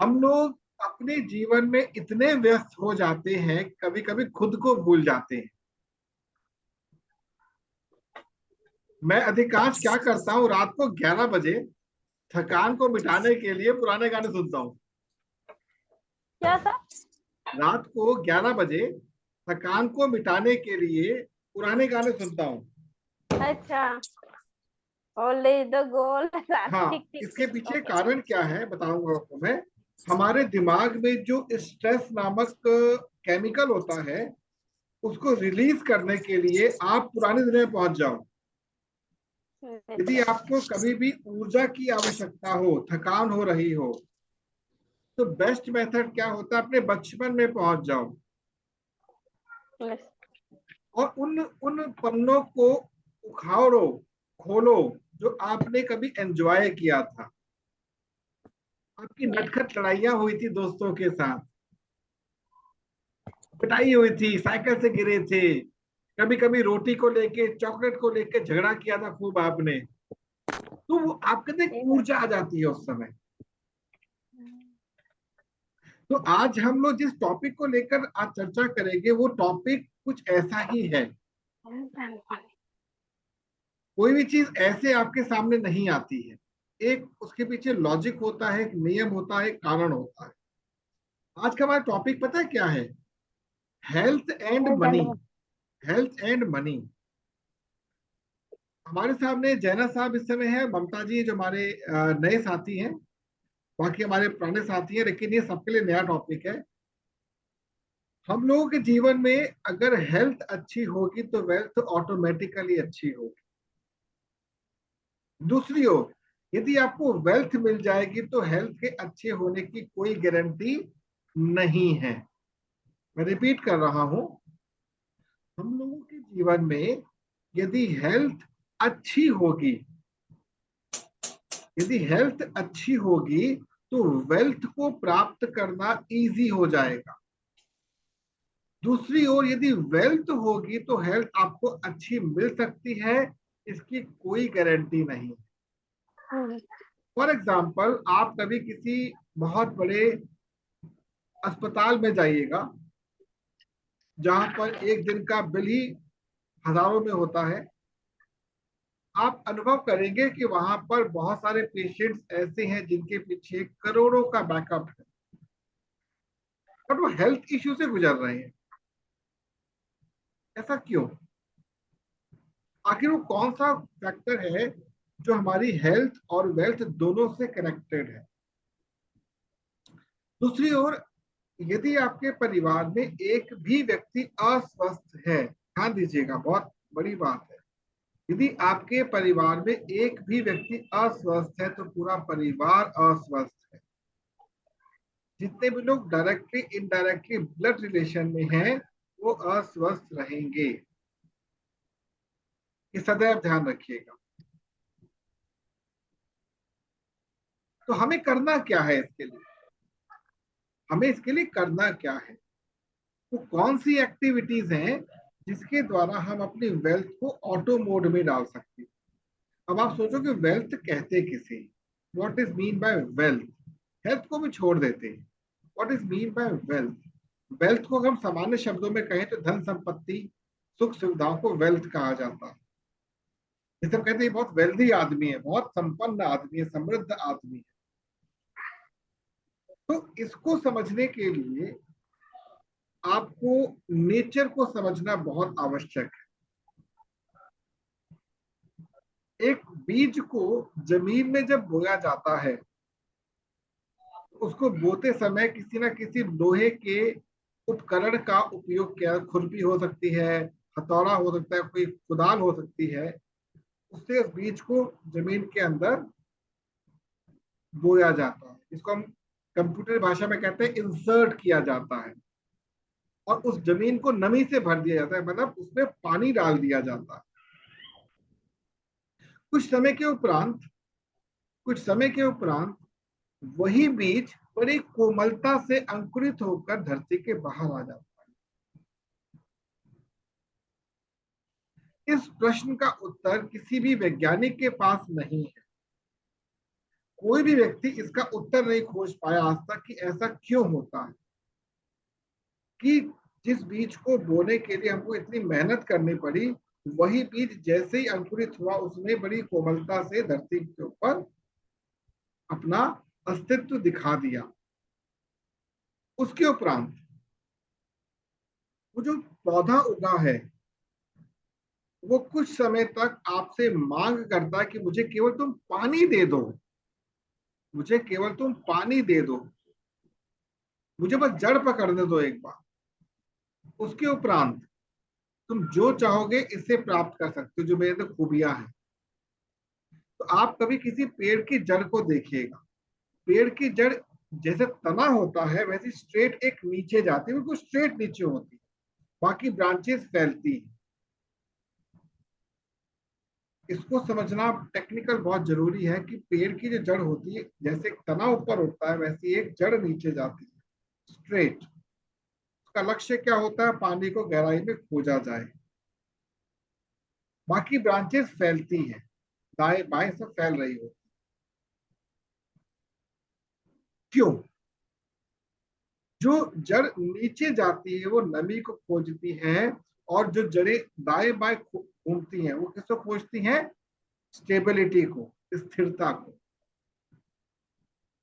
हम लोग अपने जीवन में इतने व्यस्त हो जाते हैं, कभी कभी खुद को भूल जाते हैं। मैं अधिकांश क्या करता हूँ, रात को 11 बजे थकान को मिटाने के लिए पुराने गाने सुनता हूँ। क्या था? रात को 11 बजे थकान को मिटाने के लिए पुराने गाने सुनता हूँ। अच्छा, ओनली द गोल। हाँ, ठीक ठीक इसके ठीक, पीछे ओके। कारण क्या है बताऊंगा आपको मैं। हमारे दिमाग में जो स्ट्रेस नामक केमिकल होता है, उसको रिलीज करने के लिए आप पुराने दिन में पहुंच जाओ। यदि अच्छा। आपको कभी भी ऊर्जा की आवश्यकता हो, थकान हो रही हो, तो बेस्ट मेथड क्या होता है, अपने बचपन में पहुंच जाओ और उन उन पन्नों को उखाड़ो, खोलो, जो आपने कभी एंजॉय किया था। आपकी नटखट लड़ाइयां हुई थी दोस्तों के साथ, पिटाई हुई थी, साइकिल से गिरे थे, कभी कभी रोटी को लेके, चॉकलेट को लेके झगड़ा किया था खूब आपने। तो वो आपके अंदर एक ऊर्जा आ जाती है उस समय। तो आज हम लोग जिस टॉपिक को लेकर आज चर्चा करेंगे, वो टॉपिक कुछ ऐसा ही है। कोई भी चीज ऐसे आपके सामने नहीं आती है, एक उसके पीछे लॉजिक होता है, एक नियम होता है, एक कारण होता है। आज का हमारा टॉपिक पता है क्या है? Health and money. Health and money. हमारे सामने जैना साहब इस समय है, ममता जी जो हमारे नए साथी हैं, बाकी हमारे पुराने साथी हैं, लेकिन ये सबके लिए नया टॉपिक है। हम लोगों के जीवन में अगर हेल्थ अच्छी होगी तो वेल्थ ऑटोमेटिकली अच्छी होगी। दूसरी ओर, यदि आपको वेल्थ मिल जाएगी तो हेल्थ के अच्छे होने की कोई गारंटी नहीं है। मैं रिपीट कर रहा हूं, हम लोगों के जीवन में यदि हेल्थ अच्छी होगी, यदि हेल्थ अच्छी होगी तो वेल्थ को प्राप्त करना इजी हो जाएगा। दूसरी ओर, यदि वेल्थ होगी तो हेल्थ आपको अच्छी मिल सकती है, इसकी कोई गारंटी नहीं। फॉर एग्जाम्पल, आप कभी किसी बहुत बड़े अस्पताल में जाइएगा, जहां पर एक दिन का बिल ही हजारों में होता है। आप अनुभव करेंगे कि वहां पर बहुत सारे पेशेंट्स ऐसे हैं जिनके पीछे करोड़ों का बैकअप है, बट वो हेल्थ इश्यू से गुजर रहे हैं। ऐसा क्यों? आखिर वो कौन सा फैक्टर है जो हमारी हेल्थ और वेल्थ दोनों से कनेक्टेड है? दूसरी ओर, यदि आपके परिवार में एक भी व्यक्ति अस्वस्थ है, ध्यान दीजिएगा, बहुत बड़ी बात है, यदि आपके परिवार में एक भी व्यक्ति अस्वस्थ है तो पूरा परिवार अस्वस्थ है। जितने भी लोग डायरेक्टली इनडायरेक्टली ब्लड रिलेशन में हैं, वो अस्वस्थ रहेंगे। ये सदैव ध्यान रखिएगा। तो हमें करना क्या है इसके लिए? हमें इसके लिए करना क्या है? तो कौन सी एक्टिविटीज हैं जिसके द्वारा हम अपनी वेल्थ को ऑटो मोड में डाल सकते हैं? अब आप सोचो कि वेल्थ कहते किसे, what is mean by wealth? Health को भी छोड़ देते हैं, what is mean by wealth? Wealth को हम सामान्य शब्दों में कहें तो धन संपत्ति, सुख सुविधाओं को वेल्थ कहा जाता है। जैसे हम कहते हैं बहुत वेल्दी आदमी है, बहुत संपन्न आदमी है, समृद्ध आदमी है। तो इसको समझने के लिए आपको नेचर को समझना बहुत आवश्यक है। एक बीज को जमीन में जब बोया जाता है, उसको बोते समय किसी ना किसी लोहे के उपकरण का उपयोग किया, खुरपी हो सकती है, हथौड़ा हो सकता है, कोई कुदाल हो सकती है, उससे उस बीज को जमीन के अंदर बोया जाता है। इसको हम कंप्यूटर भाषा में कहते हैं इंसर्ट किया जाता है। और उस जमीन को नमी से भर दिया जाता है, मतलब उसमें पानी डाल दिया जाता है। कुछ समय के उपरांत कुछ समय के उपरांत वही बीज बड़ी कोमलता से अंकुरित होकर धरती के बाहर आ जाता है। इस प्रश्न का उत्तर किसी भी वैज्ञानिक के पास नहीं है। कोई भी व्यक्ति इसका उत्तर नहीं खोज पाया आज तक कि ऐसा क्यों होता है कि जिस बीज को बोने के लिए हमको इतनी मेहनत करनी पड़ी, वही बीज जैसे ही अंकुरित हुआ उसने बड़ी कोमलता से धरती के ऊपर अपना अस्तित्व दिखा दिया। उसके उपरांत वो जो पौधा उगा है वो कुछ समय तक आपसे मांग करता है कि मुझे केवल तुम पानी दे दो, मुझे केवल तुम पानी दे दो, मुझे बस जड़ पकड़ने दो एक बार। उसके उपरांत तुम जो चाहोगे इससे प्राप्त कर सकते हो, जो मेरे अंदर खूबियां हैं। तो आप कभी किसी पेड़ की जड़ को देखिएगा, पेड़ की जड़ जैसे तना होता है वैसे स्ट्रेट एक नीचे जाती है, बिल्कुल स्ट्रेट नीचे होती है, बाकी ब्रांचेस फैलती है। इसको समझना टेक्निकल बहुत जरूरी है कि पेड़ की जो जड़ होती है जैसे तना ऊपर होता है वैसी एक जड़ नीचे जाती है स्ट्रेट। उसका लक्ष्य क्या होता है? पानी को गहराई में खोजा जाए। बाकी ब्रांचेस फैलती हैं, दाएं बाएं सब फैल रही होती। क्यों? जो जड़ नीचे जाती है वो नमी को खोजती है, और जो जड़ें दाएं बाएं घूमती हैं वो किसको खोजती हैं? स्टेबिलिटी को, स्थिरता को।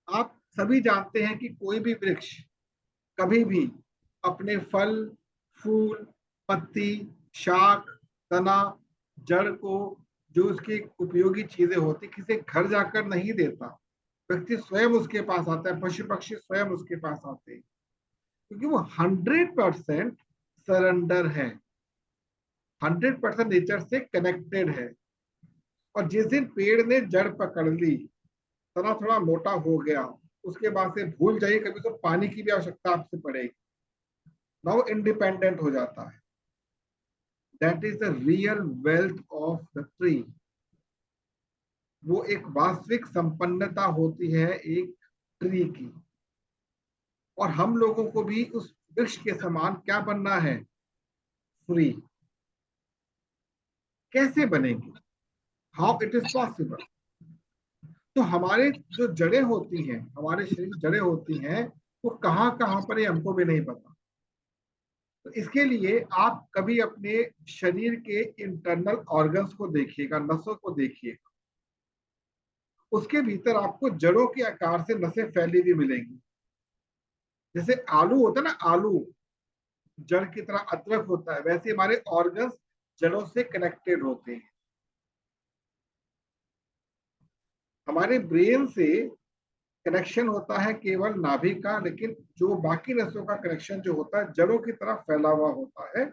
आप सभी जानते हैं कि कोई भी वृक्ष कभी भी अपने फल, फूल, पत्ती, शाख, तना, जड़ को, जो उसकी उपयोगी चीजें होती, किसी घर जाकर नहीं देता। व्यक्ति स्वयं उसके पास आता है, पशु पक्षी स्वयं उसके पास आते हैं, क्योंकि वो 100% सरेंडर है, 100% नेचर से कनेक्टेड है। और जिस दिन पेड़ ने जड़ पकड़ ली, तना थोड़ा मोटा हो गया, उसके बाद से भूल जाइए कभी तो पानी की भी आवश्यकता आपसे पड़ेगी, ना वो इंडिपेंडेंट हो जाता है। That is the real wealth of the tree. वो एक वास्तविक संपन्नता होती है एक ट्री की। और हम लोगों को भी उस वृक्ष के समान क्या बनना है? फ्री। कैसे बनेंगे? How it is possible? तो हमारे जो जड़ें होती हैं, हमारे शरीर जड़ें होती हैं, वो कहाँ कहाँ पर है हमको भी नहीं पता। तो इसके लिए आप कभी अपने शरीर के इंटरनल ऑर्गन्स को देखिएगा, नसों को देखिएगा, उसके भीतर आपको जड़ों के आकार से नसें फैली हुई मिलेंगी। जैसे आलू होता है ना, आलू जड़ की तरह अदरक होता है, वैसे हमारे ऑर्गन्स जड़ों से कनेक्टेड होते हैं। हमारे ब्रेन से कनेक्शन होता है केवल नाभि का, लेकिन जो बाकी नसों का कनेक्शन जो होता है जड़ों की तरफ फैला हुआ होता है।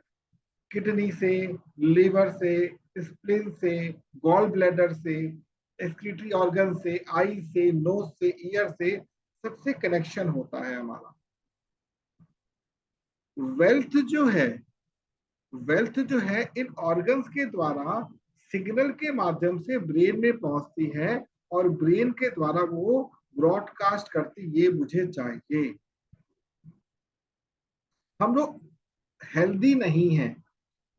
किडनी से, लिवर से, स्प्लीन से, गॉल ब्लैडर से, एक्सक्रीटरी ऑर्गन से, आई से, नोज से, ईयर से, सबसे कनेक्शन होता है हमारा। वेल्थ जो है, वेल्थ जो है इन ऑर्गन्स के द्वारा सिग्नल के माध्यम से ब्रेन में पहुंचती है, और ब्रेन के द्वारा वो ब्रॉडकास्ट करती, ये मुझे चाहिए। हम लोग हेल्दी नहीं है,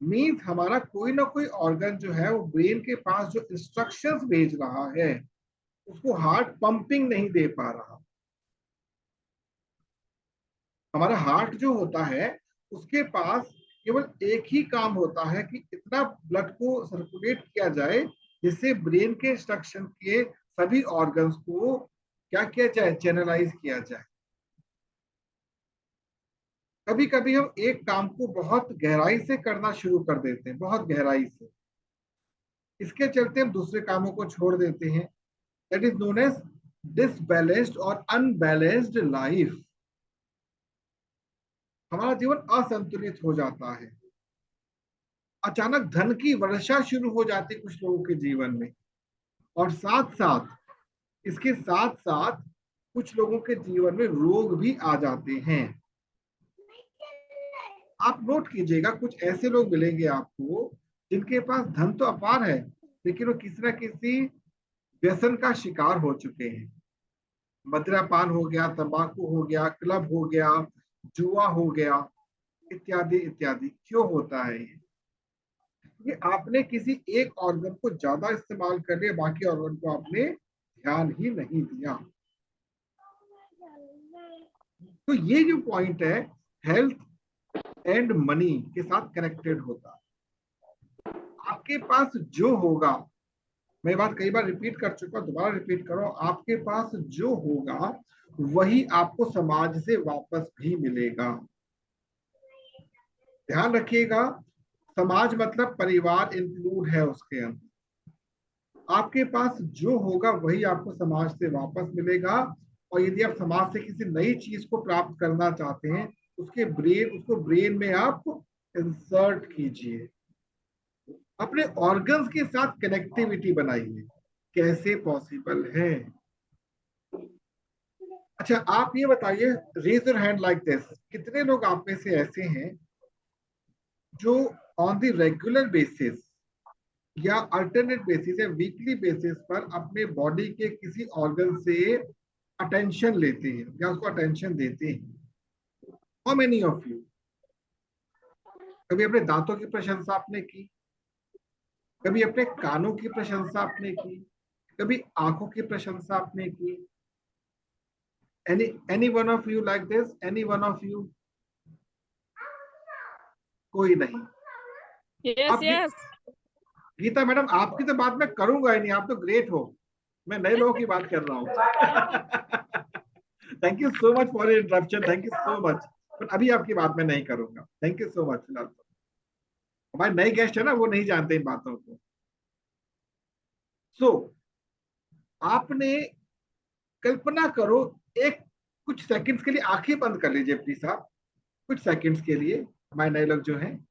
मीन्स हमारा कोई ना कोई ऑर्गन जो है वो ब्रेन के पास जो इंस्ट्रक्शंस भेज रहा है उसको हार्ट पंपिंग नहीं दे पा रहा। हमारा हार्ट जो होता है उसके पास केवल एक ही काम होता है कि इतना ब्लड को सर्कुलेट किया जाए जिससे ब्रेन के इंस्ट्रक्शन के सभी ऑर्गन्स को क्या किया जाए? चैनलाइज किया जाए। कभी कभी हम एक काम को बहुत गहराई से करना शुरू कर देते हैं, बहुत गहराई से, इसके चलते हम दूसरे कामों को छोड़ देते हैं। That is known as disbalanced और अनबैलेंस्ड लाइफ। हमारा जीवन असंतुलित हो जाता है। अचानक धन की वर्षा शुरू हो जाती है कुछ लोगों के जीवन में, और साथ साथ, इसके साथ साथ कुछ लोगों के जीवन में रोग भी आ जाते हैं। आप नोट कीजिएगा, कुछ ऐसे लोग मिलेंगे आपको जिनके पास धन तो अपार है, लेकिन वो किसी ना किसी व्यसन का शिकार हो चुके हैं। मदिरापान हो गया, तंबाकू हो गया, क्लब हो गया, जुआ हो गया, इत्यादि इत्यादि। क्यों होता है ये? कि आपने किसी एक ऑर्गन को ज्यादा इस्तेमाल कर लिया, बाकी ऑर्गन को आपने ध्यान ही नहीं दिया। तो ये जो पॉइंट है हेल्थ एंड मनी के साथ कनेक्टेड होता है। आपके पास जो होगा, मैं बात कई बार रिपीट कर चुका, दोबारा रिपीट करो, आपके पास जो होगा वही आपको समाज से वापस भी मिलेगा। ध्यान रखिएगा, समाज मतलब परिवार इंक्लूड है उसके अंदर। आपके पास जो होगा वही आपको समाज से वापस मिलेगा। और यदि आप समाज से किसी नई चीज को प्राप्त करना चाहते हैं, उसको ब्रेन में आप इंसर्ट कीजिए, अपने ऑर्गन्स के साथ कनेक्टिविटी बनाइए। कैसे पॉसिबल है? अच्छा आप ये बताइए, raise your hand like this, कितने लोग आप में से ऐसे हैं जो ऑन द रेगुलर बेसिस या अल्टरनेट बेसिस या वीकली बेसिस पर अपने बॉडी के किसी ऑर्गन से अटेंशन लेते हैं या उसको अटेंशन देते हैं? How many of you? कभी अपने दांतों की प्रशंसा आपने की, कभी अपने कानों की प्रशंसा आपने की, कभी आंखों की प्रशंसा आपने की? any one of you like this? Any one of you? कोई नहीं। यस अब यस। गीता मैडम आपकी तो बात मैं करूंगा ही नहीं, आप तो ग्रेट हो, मैं नए लोगों की बात कर रहा हूँ। Thank you so much for interruption, thank you so much. पर अभी आपकी बात मैं नहीं करूंगा, थैंक यू सो मच। फिलहाल हमारे नए गेस्ट है ना, वो नहीं जानते इन बातों को। सो आपने कल्पना करो, एक कुछ सेकंड्स के लिए आंखें बंद कर लीजिए प्लीज आप, कुछ सेकंड्स के लिए। हमारे नए लोग जो हैं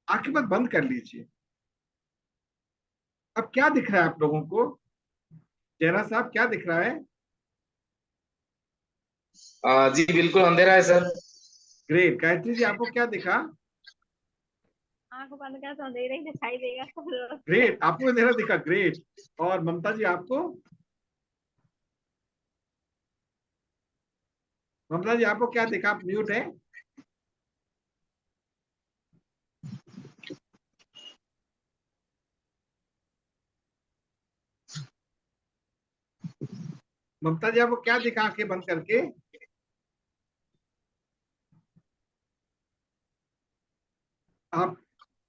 आंखें बंद कर लीजिए। अब क्या दिख रहा है आप लोगों को? जयरा साहब क्या दिख रहा है? जी बिल्कुल अंधेरा है सर। ग्रेट। गायत्री जी आपको क्या दिखा? आंख बंद कर तो अंधेरा ही दिखाई देगा। ग्रेट, आपको अंधेरा दिखा, ग्रेट। और ममता जी आपको? ममता जी आपको क्या दिखा? आप म्यूट है। ममता जी आपको क्या दिखा आंखें बंद करके? आप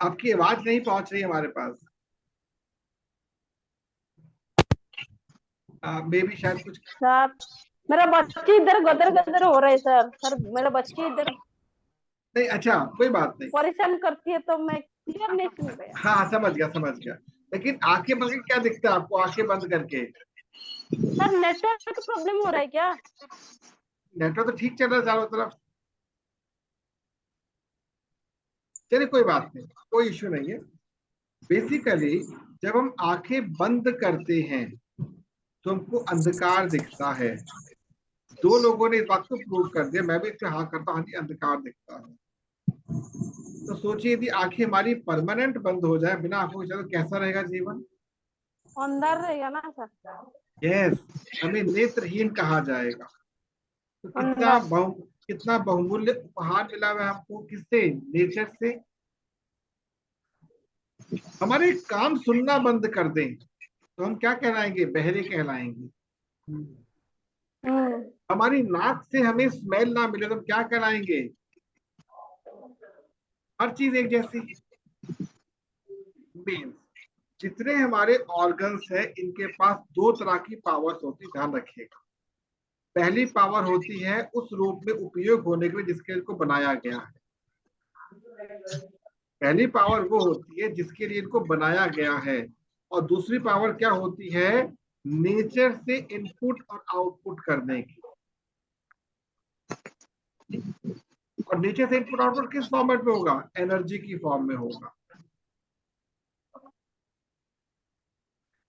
आपकी आवाज नहीं पहुंच रही हमारे पास। मे भी शायद कुछ। सर मेरा बच्ची इधर गदर गदर हो रहा है सर। सर मेरा बच्ची इधर नहीं, अच्छा कोई बात नहीं। परेशान करती है तो मैं क्लियर नहीं सुन पाया। हाँ समझ गया समझ गया। लेकिन आंखें बंद करके क्या दिखता है आपको, आंखें बंद करके? सर नेटवर्क प्रॉब्लम हो रहा है क्या? नेटवर्क तो ठीक चल रहा है चारों तरफ। चलिए कोई बात नहीं, कोई इश्यू नहीं है। बेसिकली जब हम आंखें बंद करते हैं तो हमको अंधकार दिखता है। दो लोगों ने इस बात को प्रूव कर दिया, मैं भी इस पे हाँ करता हूँ, हाँ जी अंधकार दिखता है। तो सोचिए यदि आंखें हमारी परमानेंट बंद हो जाए, बिना आंखों के चलो, कैसा रहेगा जीवन? अंदर रहेगा ना सर? यस, हमें नेत्रहीन कहा जाएगा। तो अंदर। कितना बहुमूल्य उपहार मिला हुआ है हमको, किससे? नेचर से। हमारे कान सुनना बंद कर दें तो हम क्या कहलाएंगे? बहरे कहलाएंगे। हम्म। हमारी नाक से हमें स्मेल ना मिले तो हम क्या कहलाएंगे? हर चीज एक जैसी। मीन्स जितने हमारे ऑर्गन्स हैं इनके पास दो तरह की पावर्स होती, ध्यान रखिएगा। पहली पावर होती है उस रूप में उपयोग होने के लिए जिसके इनको बनाया गया है। पहली पावर वो होती है जिसके लिए इनको बनाया गया है। और दूसरी पावर क्या होती है? नेचर से इनपुट और आउटपुट करने की। और नेचर से इनपुट आउटपुट किस फॉर्मेट में होगा? एनर्जी की फॉर्म में होगा।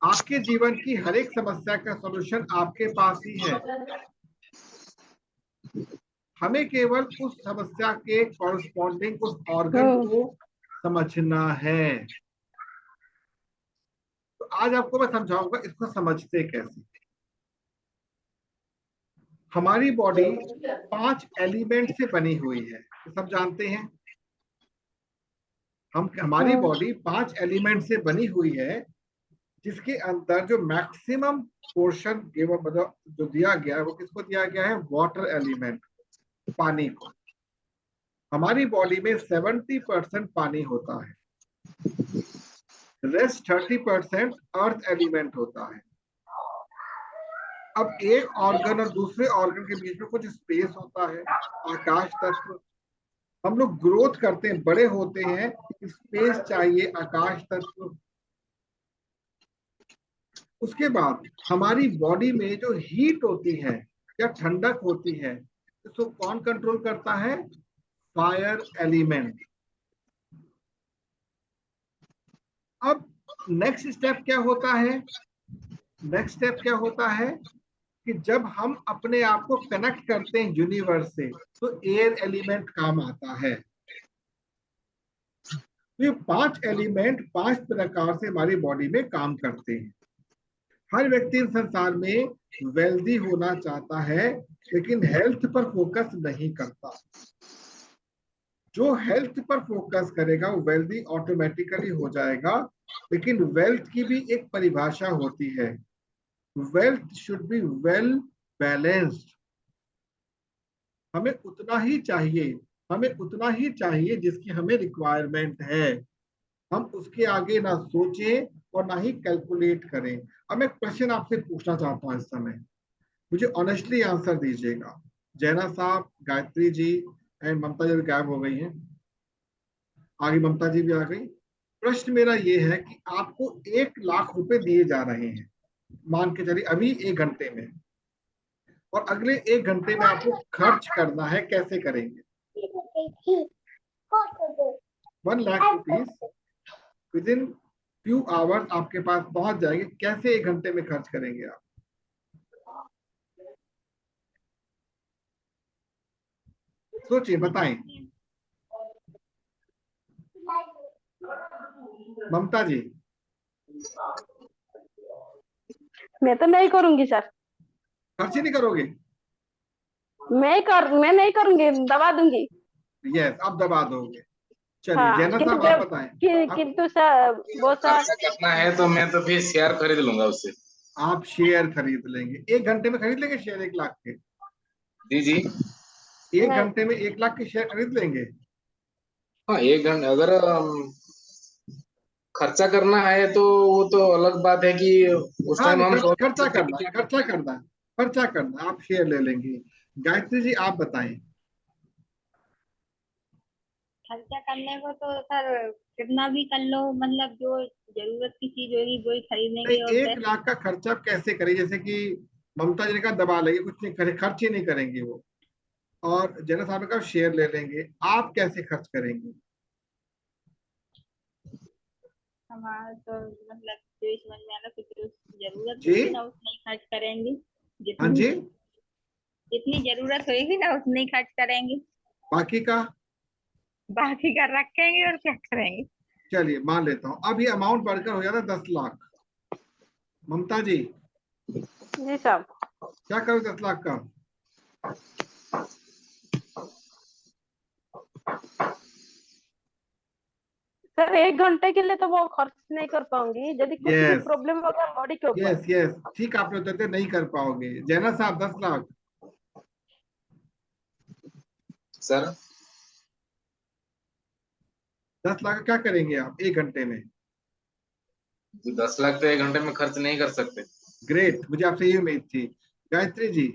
आपके जीवन की हर एक समस्या का सॉल्यूशन आपके पास ही है। हमें केवल उस समस्या के कॉरस्पॉन्डिंग उस ऑर्गन को समझना है। तो आज आपको मैं समझाऊंगा इसको समझते कैसे। हमारी बॉडी 5 एलिमेंट से बनी हुई है, तो सब जानते हैं। हमारी बॉडी 5 एलिमेंट से बनी हुई है, जिसके अंदर जो मैक्सिमम पोर्शन मतलब जो दिया गया है वो किसको दिया गया है, वाटर एलिमेंट, पानी को। हमारी बॉडी में 70% पानी होता है, रेस्ट 30% अर्थ एलिमेंट होता है। अब एक ऑर्गन और दूसरे ऑर्गन के बीच में कुछ स्पेस होता है, आकाश तत्व। हम लोग ग्रोथ करते हैं, बड़े होते हैं, स्पेस चाहिए, आकाश तत्व। उसके बाद हमारी बॉडी में जो हीट होती है या ठंडक होती है, इसको कौन कंट्रोल करता है, फायर एलिमेंट। अब नेक्स्ट स्टेप क्या होता है, नेक्स्ट स्टेप क्या होता है कि जब हम अपने आप को कनेक्ट करते हैं यूनिवर्स से, तो एयर एलिमेंट काम आता है। तो ये 5 एलिमेंट 5 प्रकार से हमारी बॉडी में काम करते हैं। हर व्यक्ति इस संसार में वेल्दी होना चाहता है, लेकिन हेल्थ पर फोकस नहीं करता। जो हेल्थ पर फोकस करेगा वो वेल्दी ऑटोमेटिकली हो जाएगा। लेकिन वेल्थ की भी एक परिभाषा होती है, wealth should be well balanced. हमें उतना ही चाहिए, हमें उतना ही चाहिए जिसकी हमें रिक्वायरमेंट है। हम उसके आगे ना सोचें और ना ही कैलकुलेट करें। अब मैं क्वेश्चन आपसे पूछना चाहता हूं इस समय, मुझे ऑनेस्टली आंसर दीजिएगा। जैना साहब, गायत्री जी एंड ममता जी गायब हो गई हैं, आगे ममता जी भी आ गई। प्रश्न मेरा ये है कि आपको 1 लाख रुपए दिए जा रहे हैं, मान के चलिए अभी 1 घंटे में, और अगले 1 घंटे में आपको खर्च करना है, कैसे करेंगे? 1 lakh rupees with in few hours आपके पास पहुंच जाएंगे, कैसे 1 घंटे में खर्च करेंगे आप? सोचिए, बताएं ममता जी। मैं तो नहीं करूंगी सर, खर्च ही नहीं करोगे? मैं नहीं करूंगी, दबा दूंगी। यस, आप दबा दोगे। चलिए हाँ, जैना किंतु साहब आप बताएं। आप किंतु सर वो सर, खर्चा करना है तो मैं तो फिर शेयर खरीद लूंगा उससे। आप शेयर खरीद लेंगे, 1 घंटे में खरीद लेंगे शेयर 1 लाख के? जी जी। एक नहीं, घंटे में 1 लाख के शेयर खरीद लेंगे? हाँ, 1 घंटे अगर खर्चा करना है तो वो तो अलग बात है कि उस हाँ टाइम नहीं, हम सोच खर्चा सकते हैं करना, कि खर्चा करना, खर्चा करना, आप शेयर ले लेंगे। गायत्री जी आप बताएं। खर्चा करने को तो सर कितना भी कर लो, मतलब जो जरूरत की चीज होगी वो ही नहीं, खरीदेंगे और 1 लाख का खर्चा आप कैसे करें? जैसे कि ममता जी ने कहा दबा लेंगे, कुछ नहीं करे, खर्च ही नहीं करेंगे वो, और जैना साहब ने कहा शेयर ले लेंगे, आप कैसे खर्च करेंगे? हमारा तो मतलब जो ही समझ में आना, कुछ जरूरत जी, होगी ना उतना ही खर्च करेंगे। हाँ जितनी जी, जितनी जरूरत होगी ना उतनी ही खर्च करेंगे। बाकी का? बाकी का रखेंगे और क्या करेंगे। चलिए मान लेता हूं, अब ये अमाउंट बढ़कर हो जाता 10 लाख। ममता जी जी साहब। क्या करो 10 लाख का? सर 1 घंटे के लिए तो वो खर्च नहीं कर पाऊंगी, यदि कुछ भी यस, प्रॉब्लम होगा बॉडी के ऊपर। यस, यस, ठीक, आपने उत्तर दिया, नहीं कर पाओगे। जैना साहब 10 लाख? सर 10 लाख का क्या करेंगे आप 1 घंटे में? 10 लाख तो 1 घंटे में खर्च नहीं कर सकते। ग्रेट, मुझे आपसे ये उम्मीद थी। गायत्री जी?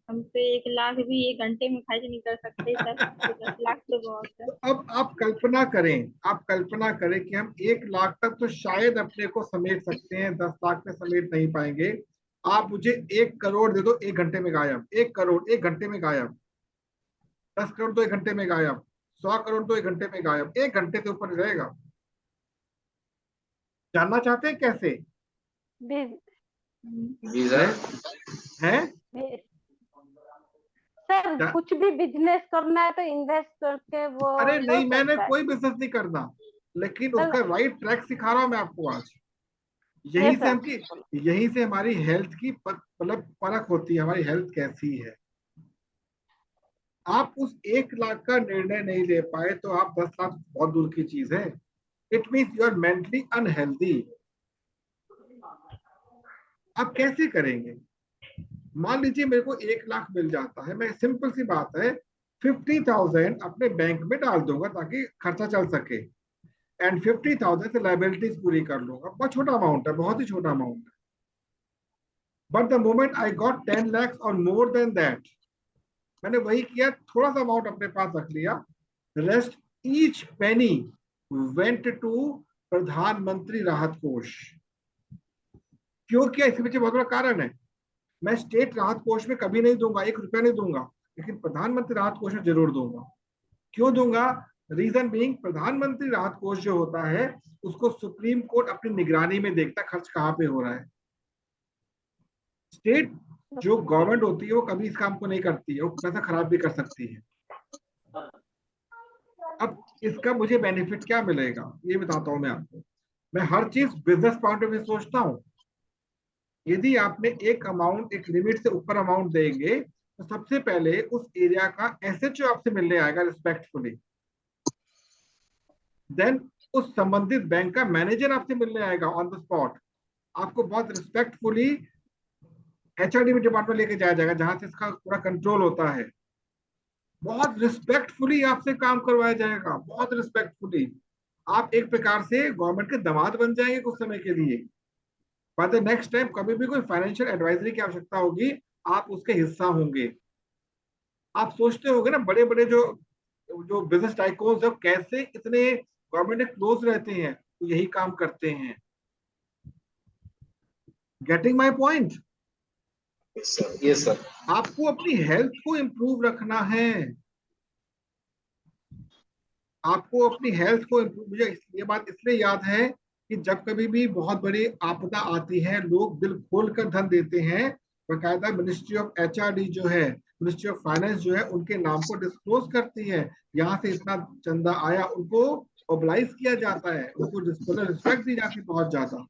हम तो 1 लाख भी 1 घंटे में खर्च नहीं कर सकते सर, तो 10 लाख तो बहुत है। तो अब आप कल्पना करें, आप कल्पना करें कि हम 1 लाख तक तो शायद अपने को समेट सकते हैं, 10 लाख में समेट नहीं पाएंगे। आप मुझे 1 करोड़ दे दो, 1 घंटे में गायब। 1 करोड़ 1 घंटे में गायब, 10 करोड़ तो 1 घंटे में गायब, 100 करोड़ तो 1 घंटे में गायब, 1 घंटे के ऊपर रहेगा। जानना चाहते हैं कैसे? जी सर। हैं? सर क्या? कुछ भी बिजनेस करना है तो इन्वेस्ट करके वो अरे कर नहीं, मैंने सकता है कोई बिजनेस नहीं करना, लेकिन सर। उसका राइट ट्रैक सिखा रहा हूं मैं आपको आज। ये यहीं से सर, हमकी, यहीं से हमारी हेल्थ की मतलब परख होती है, हमारी हेल्थ कैसी है। आप उस 1 लाख का निर्णय नहीं ले पाए तो आप 10 लाख बहुत दूर की चीज है। It means you are mentally unhealthy. आप कैसे करेंगे? मान लीजिए मेरे को 1 लाख मिल जाता है, मैं सिंपल सी बात है 50,000 अपने बैंक में डाल दूंगा ताकि खर्चा चल सके, एंड 50,000 से लाइबिलिटीज पूरी कर लूंगा। बहुत छोटा अमाउंट है, बहुत ही छोटा अमाउंट है। But the moment I got 10 lakhs और मोर देन दैट, मैंने वही किया, थोड़ा सा अमाउंट अपने पास रख लिया, rest each penny went to प्रधानमंत्री राहत कोष। क्यों किया? इसके पीछे बहुत बड़ा कारण है। मैं स्टेट राहत कोष में कभी नहीं दूंगा, 1 रुपया नहीं दूंगा, लेकिन प्रधानमंत्री राहत कोष में जरूर दूंगा। क्यों दूंगा? रीजन बीइंग, प्रधानमंत्री राहत कोष जो होता है उसको सुप्रीम कोर्ट अपनी निगरानी में देखता है खर्च कहाँ पे हो रहा है। स्टेट जो गवर्नमेंट होती है वो कभी इस काम को नहीं करती है, वो पैसा खराब भी कर सकती है। अब इसका मुझे बेनिफिट क्या मिलेगा ये बताता हूं मैं आपको। मैं हर चीज बिजनेस पॉइंट ऑफ व्यू सोचता हूँ। यदि आपने एक अमाउंट, एक लिमिट से ऊपर अमाउंट देंगे तो सबसे पहले उस एरिया का एसएचओ आपसे मिलने आएगा रिस्पेक्टफुली, देन उस संबंधित बैंक का मैनेजर आपसे मिलने आएगा ऑन द स्पॉट, आपको बहुत रिस्पेक्टफुली एचआरडी में डिपार्टमेंट लेके जाया जाएगा जहां से इसका पूरा कंट्रोल होता है। बहुत रिस्पेक्टफुली आपसे काम करवाया जाएगा, बहुत रिस्पेक्टफुली। आप एक प्रकार से गवर्नमेंट के दामाद बन जाएंगे कुछ समय के लिए। बाय द नेक्स्ट टाइम कभी भी कोई फाइनेंशियल एडवाइजरी की आवश्यकता होगी, आप उसके हिस्सा होंगे। आप सोचते होंगे ना बड़े बड़े जो जो बिजनेस टाइकून्स है कैसे इतने गवर्नमेंट के क्लोज रहते हैं, तो यही काम करते हैं। Getting my point? Yes sir. आपको अपनी हेल्थ को इंप्रूव रखना है, आपको अपनी हेल्थ को improve, मुझे ये बात इसलिए याद है कि जब कभी भी बहुत बड़ी आपदा आती है लोग दिल खोल कर धन देते हैं। बकायदा मिनिस्ट्री ऑफ एचआरडी जो है, मिनिस्ट्री ऑफ फाइनेंस जो है, उनके नाम को डिस्क्लोज करती है, यहाँ से इतना चंदा आया, उनको ओबलाइज किया जाता है, उनको रिस्पेक्ट दी जाती है बहुत ज्यादा।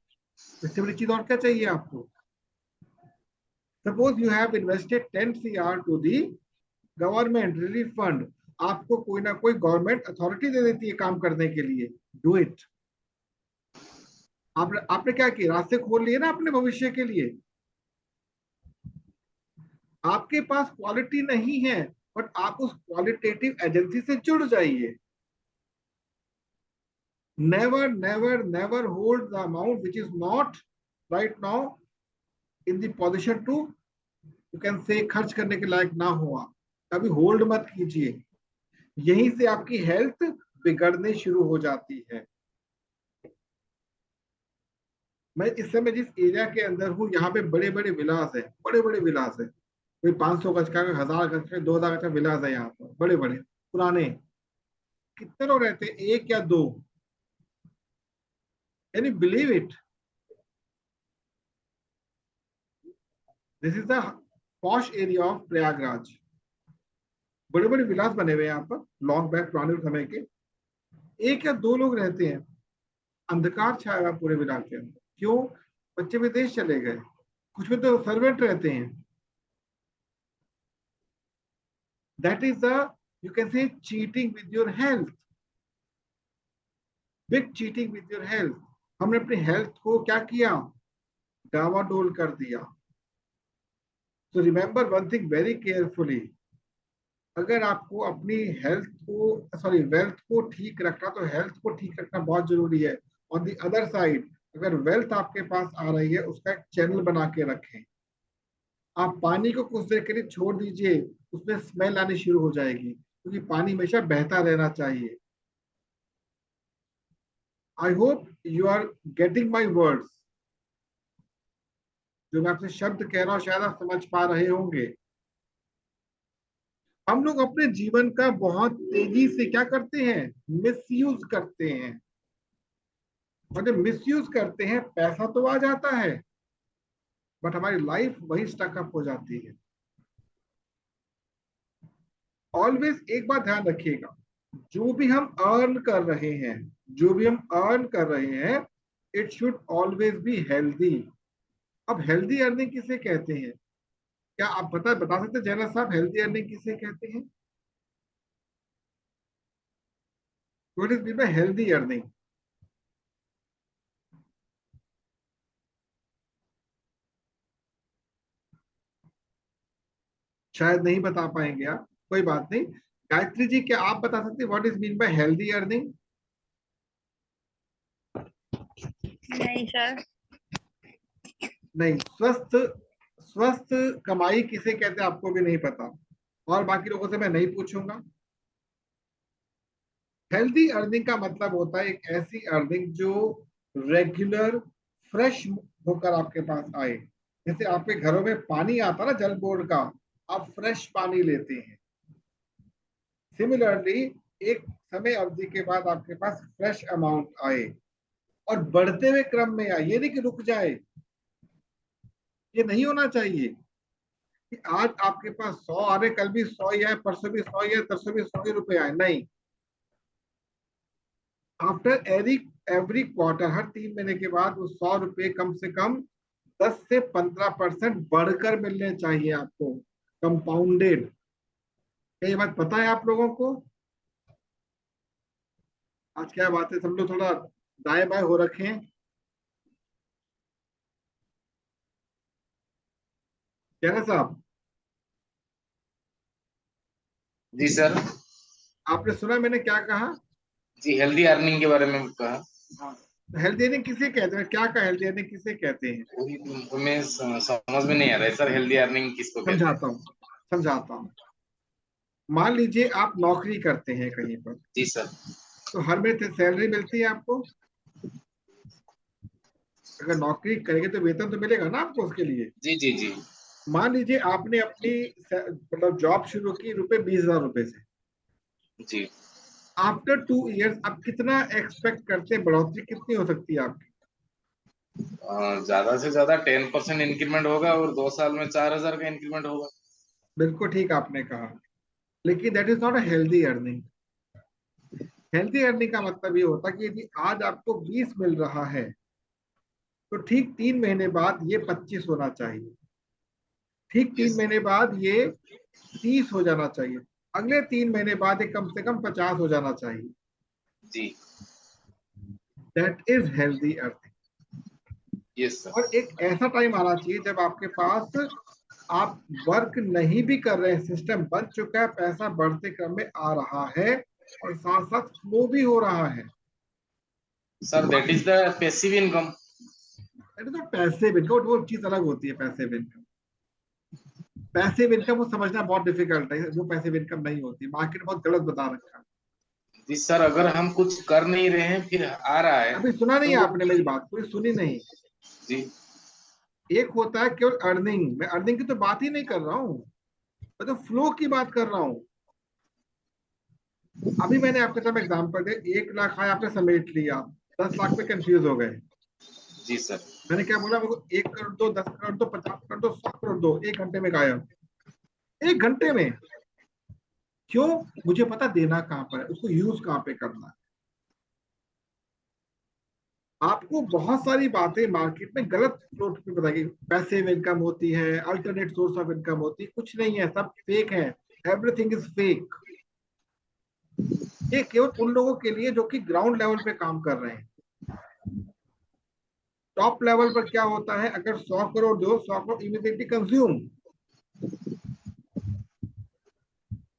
इससे बड़ी चीज और क्या चाहिए आपको? Suppose you have invested 10 CR to the government relief fund, आपको कोई ना कोई गवर्नमेंट अथॉरिटी दे देती है काम करने के लिए, डू इट। आपने क्या किया? रास्ते खोल लिए ना अपने भविष्य के लिए। आपके पास क्वालिटी नहीं है, बट आप उस क्वालिटेटिव एजेंसी से जुड़ जाइए। Never never never hold the amount which is not right now in the position to, you can say, खर्च करने के लायक ना हो। आप कभी होल्ड मत कीजिए, यहीं से आपकी हेल्थ बिगड़ने शुरू हो जाती है। मैं इस समय जिस एरिया के अंदर हूँ यहाँ पे बड़े बड़े विलास है, बड़े बड़े विलास है, कोई 500 गज का, 1000 गज का, 2000 गज का विलास है यहाँ पर, बड़े बड़े पुराने। कितने लोग रहते हैं? 1 या 2। Can you believe it? This is the posh area of Prayagraj. बड़े बड़े विलास बने हुए हैं यहाँ पर, लॉन्ग बैक पुराने समय के। 1 या 2 लोग रहते हैं, अंधकार छाया हुआ पूरे विलास के अंदर। क्यों? बच्चे विदेश चले गए, कुछ में तो सर्वेंट रहते हैं। That is the, you can से, cheating with your health, big cheating with your health. हमने अपनी हेल्थ को क्या किया? डावाडोल कर दिया। तो remember one thing very carefully, अगर आपको अपनी हेल्थ को, सॉरी, वेल्थ को ठीक रखना, तो हेल्थ को ठीक रखना बहुत जरूरी है। ऑन दी अदर साइड, अगर वेल्थ आपके पास आ रही है उसका एक चैनल बना के रखें। आप पानी को कुछ देर के लिए छोड़ दीजिए, उसमें स्मेल आनी शुरू हो जाएगी, क्योंकि पानी हमेशा बहता रहना चाहिए। I hope you are getting my words. जो मैं आपसे शब्द कह रहा हूं शायद आप समझ पा रहे होंगे। हम लोग अपने जीवन का बहुत तेजी से क्या करते हैं? मिसयूज करते हैं। और जब मिसयूज करते हैं पैसा तो आ जाता है, बट हमारी लाइफ वही स्टकअप हो जाती है। ऑलवेज एक बात ध्यान रखिएगा, जो भी हम अर्न कर रहे हैं, जो भी हम अर्न कर रहे हैं, it should always be healthy. अब हेल्दी अर्निंग किसे कहते हैं? क्या आप बता सकते हैं जैनब साहब, हेल्दी अर्निंग किसे कहते हैं? What is mean by healthy earning? शायद नहीं बता पाएंगे आप, कोई बात नहीं। गायत्री जी, क्या आप बता सकते हैं what is mean by healthy earning? नहीं सर। नहीं, स्वस्थ स्वस्थ कमाई किसे कहते हैं आपको भी नहीं पता, और बाकी लोगों से मैं नहीं पूछूंगा। हेल्दी अर्निंग का मतलब होता है एक ऐसी अर्निंग जो रेगुलर फ्रेश होकर आपके पास आए। जैसे आपके घरों में पानी आता ना जल बोर्ड का, आप फ्रेश पानी लेते हैं। सिमिलरली एक समय अवधि के बाद आपके पास फ्रेश अमाउंट आए और बढ़ते हुए क्रम में आए, ये नहीं कि रुक जाए। ये नहीं होना चाहिए कि आज आपके पास 100 आ रहे, कल भी 100 ही आए, परसों भी 100 ही आए, तरसों भी 100 ही रुपए आए, नहीं। आफ्टर एवरी क्वार्टर, हर 3 महीने के बाद वो 100 रुपए कम से कम 10 से 15% बढ़कर मिलने चाहिए आपको, कंपाउंडेड। क्या ये बात पता है आप लोगों को? आज क्या बात है, सब लोग थोड़ा दाएं बाएं हो रखे हैं, क्या ना साहब? जी सर। आपने सुना मैंने क्या कहा? जी, हेल्दी अर्निंग के बारे में कहा। हाँ, हेल्थ अर्निंग किसे कहते हैं, क्या का हेल्थ अर्निंग किसे कहते हैं? वही हमें समझ में नहीं आ रहा है सर, हेल्दी अर्निंग किसको कहते हैं। समझाता हूँ, समझाता हूँ। मान लीजिए आप नौकरी करते हैं कहीं पर, जी सर। तो हर महीने सैलरी मिलती है आपको। अगर नौकरी करेंगे तो वेतन तो मिलेगा ना आपको उसके लिए। जी जी जी। मान लीजिए आपने अपनी मतलब जॉब शुरू की ₹20,000 से। जी। आफ्टर 2 इयर्स आप कितना एक्सपेक्ट करते हैं, बढ़ोतरी कितनी हो सकती है आपकी? ज्यादा से ज्यादा 10% इंक्रीमेंट होगा और 2 साल में 4,000 का इंक्रीमेंट होगा। बिल्कुल ठीक आपने कहा, लेकिन that is not a healthy earning. Healthy earning का मतलब ये होता है कि यदि आज आपको 20 मिल रहा है, तो ठीक 3 महीने बाद ये 25 होना चाहिए, ठीक तीन यस। महीने बाद ये 30 हो जाना चाहिए, अगले 3 महीने बाद ये कम से कम 50 हो जाना चाहिए। जी। That is healthy earning. Yes sir. और एक ऐसा टाइम आना चाहिए जब आपके पास आप वर्क नहीं भी कर रहे हैं, सिस्टम बन चुका है, पैसा बढ़ते क्रम में आ रहा है और साथ साथ फ्लो भी हो रहा है। Sir that is the passive income. तो पैसिव इनकम वो चीज अलग होती है। पैसिव इनकम, पैसिव इनकम वो समझना बहुत डिफिकल्ट है, वो पैसिव इनकम नहीं होती, मार्केट बहुत गलत बता रखा है। जी सर, अगर हम कुछ कर नहीं रहे हैं फिर आ रहा है अभी सुना नहीं तो। आपने मेरी बात, पूरी सुनी नहीं। जी। एक होता है केवल अर्निंग, मैं अर्निंग की तो बात ही नहीं कर रहा हूँ, मैं तो फ्लो की बात कर रहा हूँ। अभी मैंने आपके साथ एग्जांपल दे, 1 लाख आया, आपने समेट लिया, 10 लाख पे कंफ्यूज हो गए। जी सर। मैंने क्या बोला, मेरे को 1 करोड़ दो, 10 करोड़ दो, 50 करोड़ दो, 100 करोड़ दो, 1 घंटे में गायब। 1 घंटे में। क्यों? मुझे पता देना कहाँ पर है, उसको यूज कहाँ पे करना है। आपको बहुत सारी बातें मार्केट में गलत फ्लोट पे बताएगी, पैसिव इनकम होती है, अल्टरनेट सोर्स ऑफ इनकम होती है, कुछ नहीं है, सब फेक है। Everything is fake. ये केवल उन लोगों के लिए जो कि ग्राउंड लेवल पे काम कर रहे हैं। टॉप लेवल पर क्या होता है, अगर 100 करोड़ दो, 100 करोड़ इमीडिएटली कंज्यूम।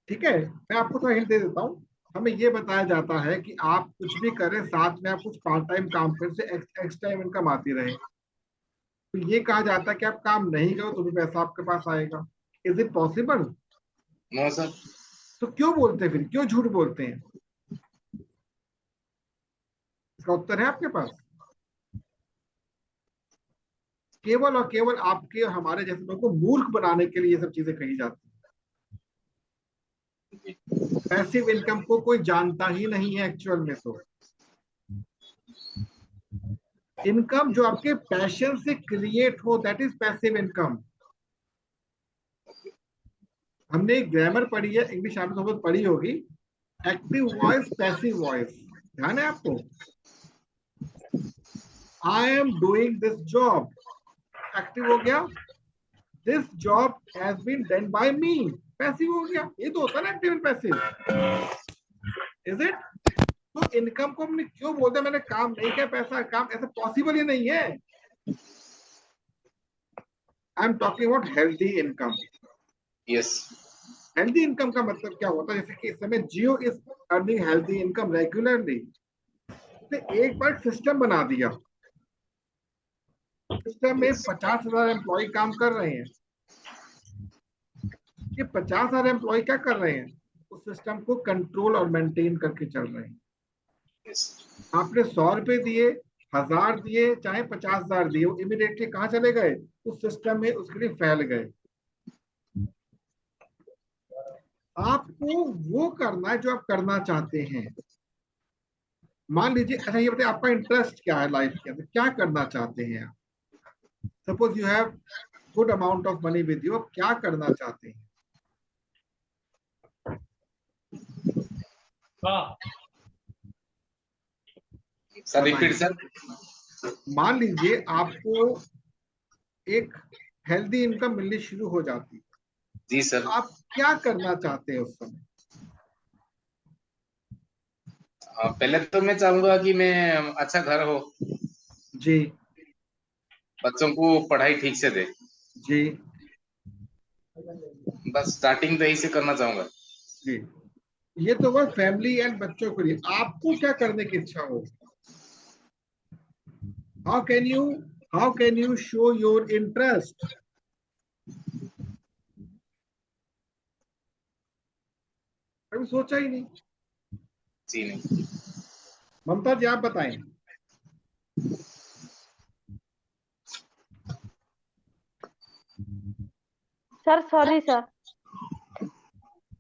ठीक है, मैं आपको थोड़ा हिंट दे देता हूँ। हमें ये बताया जाता है कि आप कुछ भी करें, साथ में आप कुछ पार्ट टाइम काम करें, से एक्स्ट्रा इनकम आती रहे। तो ये कहा जाता है कि आप काम नहीं करो तो भी पैसा आपके पास आएगा। Is it possible? No sir. तो क्यों बोलते हैं, फिर क्यों झूठ बोलते हैं? इसका उत्तर है आपके पास। केवल और केवल आपके और हमारे जैसे लोगों को मूर्ख बनाने के लिए ये सब चीजें कही जाती हैं। पैसिव इनकम को कोई जानता ही नहीं है एक्चुअल में। तो इनकम जो आपके पैशन से क्रिएट हो, दैट इज पैसिव इनकम। हमने ग्रामर पढ़ी है, इंग्लिश आपने बहुत पढ़ी होगी, एक्टिव वॉइस, पैसिव वॉइस, ध्यान है आपको? I am doing this job, active हो गया। This job has been done by me, passive हो गया। ये तो होता है ना active and passive, is it? तो इनकम को हमने क्यों बोलते हैं, मैंने काम नहीं किया पैसा काम, ऐसा पॉसिबल ही नहीं है। I am talking about healthy income. Yes. Healthy income का मतलब क्या होता है? जैसे कि इस समय Jio is earning healthy income regularly. एक बार सिस्टम बना दिया, सिस्टम में 50,000 एम्प्लॉय काम कर रहे हैं। ये 50,000 एम्प्लॉय क्या कर रहे हैं? उस सिस्टम को कंट्रोल और मेंटेन करके चल रहे हैं। आपने 100 रुपए दिए, 1000 दिए, चाहे 50,000 दिए, वो इमीडिएटली कहाँ चले गए? उस सिस्टम में उसके लिए फैल गए। आपको वो करना है जो आप करना चाहते हैं। मान लीजिए, अच्छा ये बताइए आपका इंटरेस्ट क्या है लाइफ के अंदर, क्या करना चाहते हैं आप? Suppose you have good amount of money with you, आप क्या करना चाहते हैं? Sir repeat sir. मान लीजिए आपको एक हेल्दी इनकम मिलनी शुरू हो जाती है, जी सर। आप क्या करना चाहते हैं उस समय? पहले तो मैं चाहूंगा कि मैं अच्छा घर हो, जी बच्चों को पढ़ाई ठीक से दे। जी बस स्टार्टिंग तो यही से करना चाहूंगा। जी। ये तो वो फैमिली एंड बच्चों के लिए। आपको क्या करने की इच्छा हो? How can you show your interest? कभी सोचा ही नहीं। जी नहीं। ममता जी आप बताएं। सर सॉरी सर,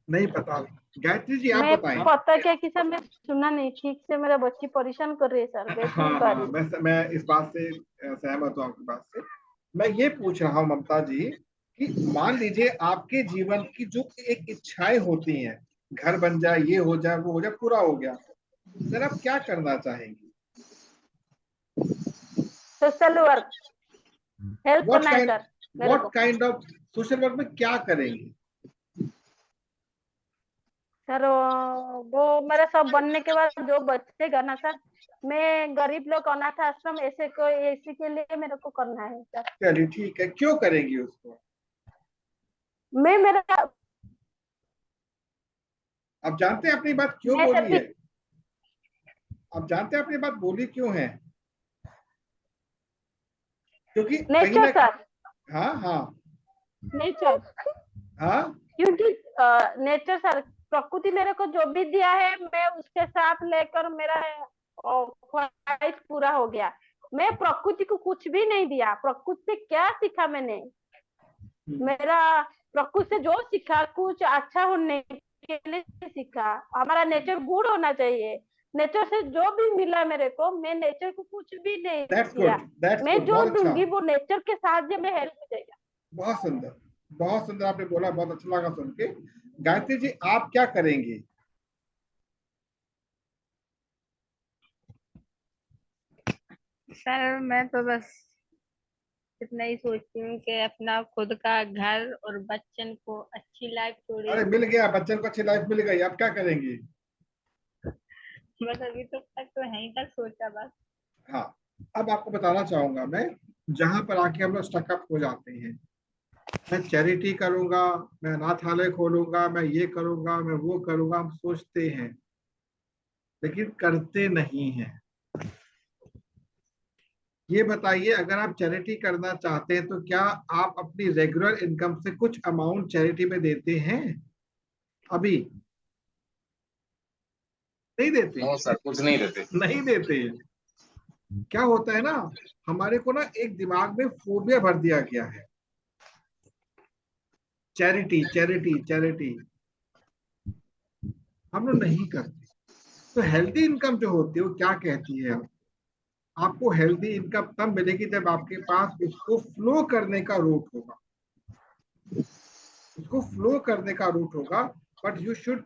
नहीं पता। गायत्री जी आप मैं बताएं। पता क्या कि सर मैं सुना नहीं ठीक से, मेरा बच्ची परेशान कर रही है सर, बैठ नहीं हाँ पा हाँ, रही। मैं इस बात से सहमत हूँ आपकी बात से। मैं ये पूछ रहा हूँ ममता जी कि मान लीजिए आपके जीवन की जो एक इच्छाएं होती हैं, घर बन जाए, ये हो जाए, वो हो जाए, पूरा हो गया, फिर आप क्या करना चाहेंगी? सोशल वर्क, हेल्प व्हाट करना है काइंड सर मेरे व्हाट को। काइंड ऑफ सोशल वर्क में क्या करेंगी? सर वो मेरा सब बनने के बाद जो बचेगा ना सर, मैं गरीब लोग अनाथ आश्रम ऐसे कोई ऐसे के लिए मेरे को करना है सर। चलिए ठीक है, क्यों करेंगी उसको? मैं मेरा आप जानते हैं अपनी बात क्यों मैं बोली है? आप जानते हैं अपनी बात बोली क्यों है? क्योंकि कहीं नेचर ना, सर, हाँ हाँ नेचर, हाँ, क्योंकि नेचर सर, प्रकृति मेरे को जो भी दिया है मैं उसके साथ लेकर मेरा ख्वाहिश पूरा हो गया। मैं प्रकृति को कुछ भी नहीं दिया, प्रकृति से क्या सीखा मैंने? मेरा प्रकृति से जो सीखा कुछ अच्छा होने के लिए सीखा। हमारा नेचर गुड होना चाहिए। नेचर से जो भी मिला मेरे को, मैं नेचर को कुछ भी नहीं दैट्स दिया। गुड, दैट्स मैं गुड, जो बहुत अच्छा। दूंगी वो नेचर के साथ में हेल्प हो जाएगा। बहुत सुंदर, बहुत सुंदर आपने बोला, बहुत अच्छा लगा सुन के। गायत्री जी आप क्या करेंगी? सर मैं तो बस इतना ही सोचती हूँ कि अपना खुद का घर और बच्चन को अच्छी लाइफ थोड़ी। अरे मिल गया, बच्चन को अच्छी लाइफ मिल गई, आप क्या करेंगी? बस अभी तो तक तो यहीं तक सोचा बस। हाँ, अब आपको बताना चाहूंगा मैं, जहां पर आके हम लोग स्टकअप हो जाते हैं। मैं चैरिटी करूंगा, मैं अनाथालय खोलूंगा, मैं ये करूंगा, मैं वो करूंगा, हम सोचते हैं लेकिन करते नहीं हैं। ये बताइए, अगर आप चैरिटी करना चाहते हैं तो क्या आप अपनी रेगुलर इनकम से कुछ अमाउंट चैरिटी में देते हैं? अभी नहीं देते। नो सर, कुछ नहीं देते। नहीं देते। क्या होता है ना, हमारे को ना एक दिमाग में फोबिया भर दिया गया है, चैरिटी चैरिटी चैरिटी, हम लोग नहीं करते। तो हेल्दी इनकम जो होती है वो क्या कहती है? आपको हेल्दी इनकम तब मिलेगी जब आपके पास उसको फ्लो करने का रूट होगा, उसको फ्लो करने का रूट होगा। But you should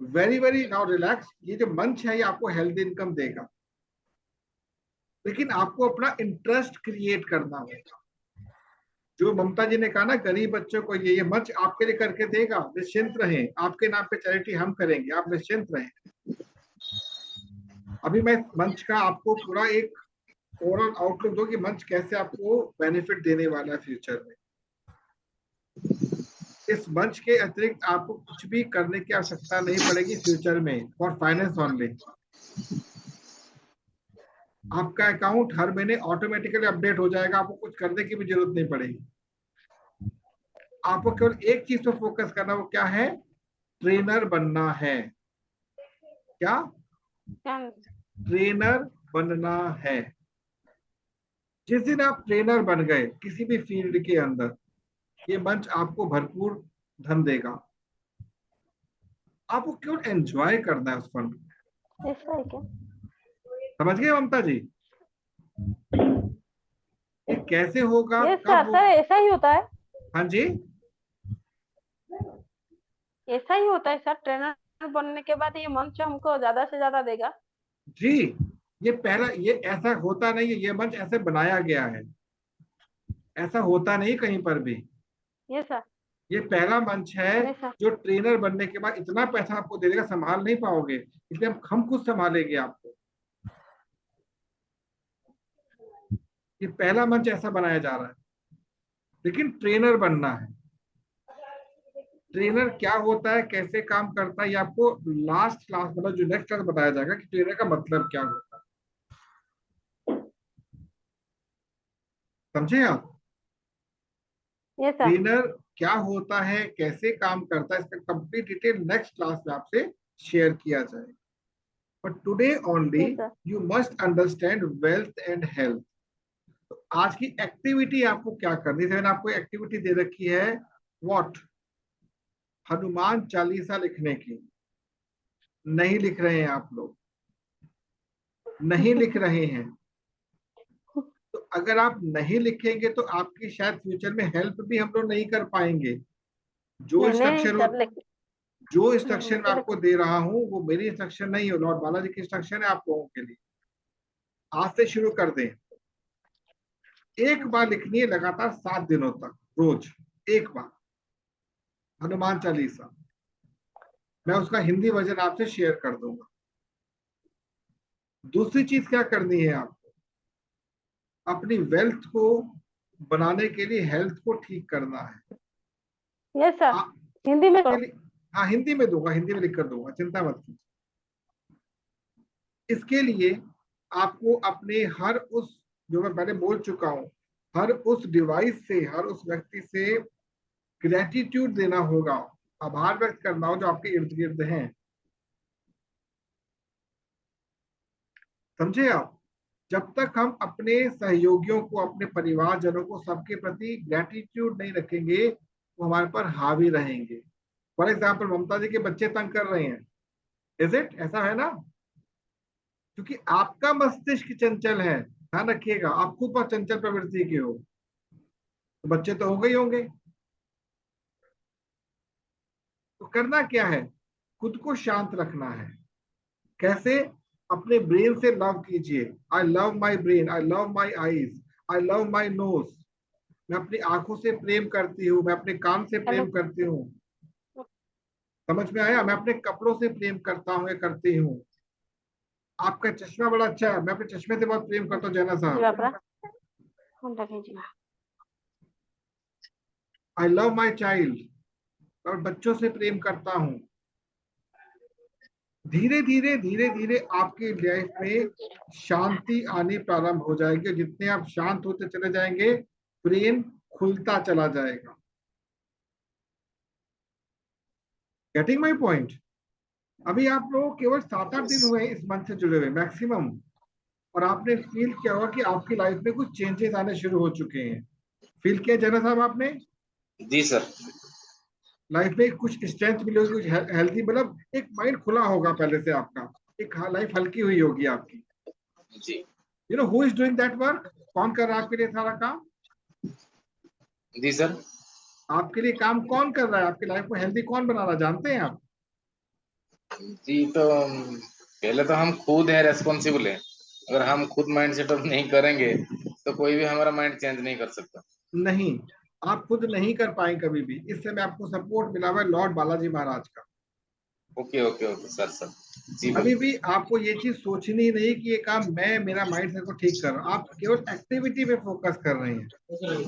very very now relax. ये जो मंच है ये आपको हेल्दी इनकम देगा, लेकिन आपको अपना इंटरेस्ट क्रिएट करना होगा। जो ममता जी ने कहा ना, गरीब बच्चों को ये मंच आपके लिए करके देगा, निश्चिंत रहें, आपके नाम पे चैरिटी हम करेंगे, आप निश्चिंत रहें। अभी मैं मंच का आपको पूरा एक ओवरऑल आउटलुक दो कि मंच कैसे आपको बेनिफिट देने वाला है फ्यूचर में। इस मंच के अतिरिक्त आपको कुछ भी करने की आवश्यकता नहीं पड़ेगी फ्यूचर में, फॉर फाइनेंस ओनली। आपका अकाउंट हर महीने ऑटोमेटिकली अपडेट हो जाएगा, आपको कुछ करने की भी जरूरत नहीं पड़ेगी। आपको केवल एक चीज पर फोकस करना, वो क्या है? ट्रेनर बनना है। क्या? ट्रेनर बनना है। जिस दिन आप ट्रेनर बन गए किसी भी फील्ड के अंदर, ये मंच आपको भरपूर धन देगा। आपको केवल एंजॉय करना है उस फन को। ऐसा है क्या? समझ गए ममता जी? ये कैसे होगा, ये कब सर ऐसा ही होता है? हाँ जी, ऐसा ही होता है सर, ट्रेनर बनने के बाद ये मंच हमको ज्यादा से ज्यादा देगा? जी। ये पहला, ये ऐसा होता नहीं है, ये मंच ऐसे बनाया गया है, ऐसा होता नहीं कहीं पर भी। ये सर। ये पहला मंच है ये सर। जो ट्रेनर बनने के बाद इतना पैसा आपको दे देगा, संभाल नहीं पाओगे, इसलिए हम खुद संभालेंगे आपको। ये पहला मंच ऐसा बनाया जा रहा है, लेकिन ट्रेनर बनना है। ट्रेनर क्या होता है, कैसे काम करता है, ये आपको लास्ट क्लास, मतलब जो नेक्स्ट क्लास बताया जाएगा कि ट्रेनर का मतलब क्या होता है। समझे आप? ये सर। ट्रेनर क्या होता है, कैसे काम करता है, इसका कंप्लीट डिटेल नेक्स्ट क्लास में आपसे शेयर किया जाएगा। बट टुडे ओनली ये sir. You must understand wealth and health. तो आज की एक्टिविटी आपको क्या करनी है? मैंने आपको एक्टिविटी दे रखी है, व्हाट? हनुमान चालीसा लिखने की। नहीं लिख रहे हैं आप लोग, नहीं लिख रहे हैं। तो अगर आप नहीं लिखेंगे तो आपकी शायद फ्यूचर में हेल्प भी हम लोग नहीं कर पाएंगे। जो नहीं नहीं इंस्ट्रक्शन सर, लेकिन जो इंस्ट्रक्शन मैं तो आपको दे रहा हूं वो मेरी इंस्ट्रक्शन नहीं है, लॉर्ड बालाजी की इंस्ट्रक्शन है आप लोगों के लिए। आज से शुरू कर दें। एक बार लिखनी है लगातार 7 दिनों तक, रोज एक बार हनुमान चालीसा। मैं उसका हिंदी वर्जन आपसे शेयर कर दूंगा। दूसरी चीज क्या करनी है आपको? अपनी वेल्थ को बनाने के लिए हेल्थ को ठीक करना है। ये सर आप हिंदी में के लिए, हाँ हिंदी में दूंगा, हिंदी में लिख कर दूंगा, चिंता मत कीजिए। इसके लिए आपको अपने हर उस, जो मैं पहले बोल चुका हूं, हर उस डिवाइस से, हर उस व्यक्ति से ग्रेटिट्यूड देना होगा, आभार व्यक्त करना हो जो आपके इर्द गिर्द हैं। समझे आप? जब तक हम अपने सहयोगियों को, अपने परिवारजनों को, सबके प्रति ग्रेटिट्यूड नहीं रखेंगे, वो हमारे पर हावी रहेंगे। फॉर एग्जाम्पल, ममता जी के बच्चे तंग कर रहे हैं, इज इट? ऐसा है ना? क्योंकि आपका मस्तिष्क चंचल है, ध्यान रखिएगा, आप खुद पर चंचल प्रवृत्ति के हो, तो बच्चे तो हो गए होंगे। तो करना क्या है? खुद को शांत रखना है। कैसे? अपने ब्रेन से लव कीजिए। I love my brain, I love my eyes, I love my nose. मैं अपनी आंखों से प्रेम करती हूँ, मैं अपने कान से हेलो। प्रेम करती हूँ। समझ में आया? मैं अपने कपड़ों से प्रेम करता हूँ या करती हूँ। आपका चश्मा बड़ा अच्छा है, मैं अपने चश्मे से बहुत प्रेम करता हूँ जैना साहब। आई लव माई चाइल्ड, और बच्चों से प्रेम करता हूँ। धीरे धीरे धीरे धीरे आपकी लाइफ में शांति आनी प्रारंभ हो जाएगी। जितने आप शांत होते चले जाएंगे, ब्रेन खुलता चला जाएगा। Getting my point? अभी आप लोग केवल 7-8 दिन हुए इस मंथ से जुड़े हुए मैक्सिमम, और आपने फील किया होगा कि आपकी लाइफ में कुछ चेंजेस आने शुरू हो चुके हैं। फील किया जना साहब आपने? जी सर। लाइफ में कुछ स्ट्रेंथ मिली होगी, कुछ हेल्थी, मतलब एक माइंड खुला होगा पहले से आपका, एक लाइफ हल्की हुई होगी आपकी। जी। You know who is doing that work? कौन कर रहा है आपके लिए सारा काम? जी सर। आपके लिए काम कौन कर रहा है? आपकी लाइफ को हेल्दी कौन बना रहा है, जानते हैं आप? जी तो पहले तो हम खुद है रेस्पॉन्सिबल है। अगर हम खुद माइंड सेटअप नहीं करेंगे तो कोई भी हमारा माइंड चेंज नहीं कर सकता। नहीं, आप खुद नहीं कर पाए कभी भी। इस समय आपको सपोर्ट मिला हुआ है लॉर्ड बालाजी महाराज का। Okay okay okay sir sir. जी अभी बिल्कुल। भी आपको ये चीज सोचनी नहीं कि ये काम मैं, मेरा माइंड सेट को ठीक कर रहा हूं। आप केवल एक्टिविटी पे फोकस कर रहे हैं।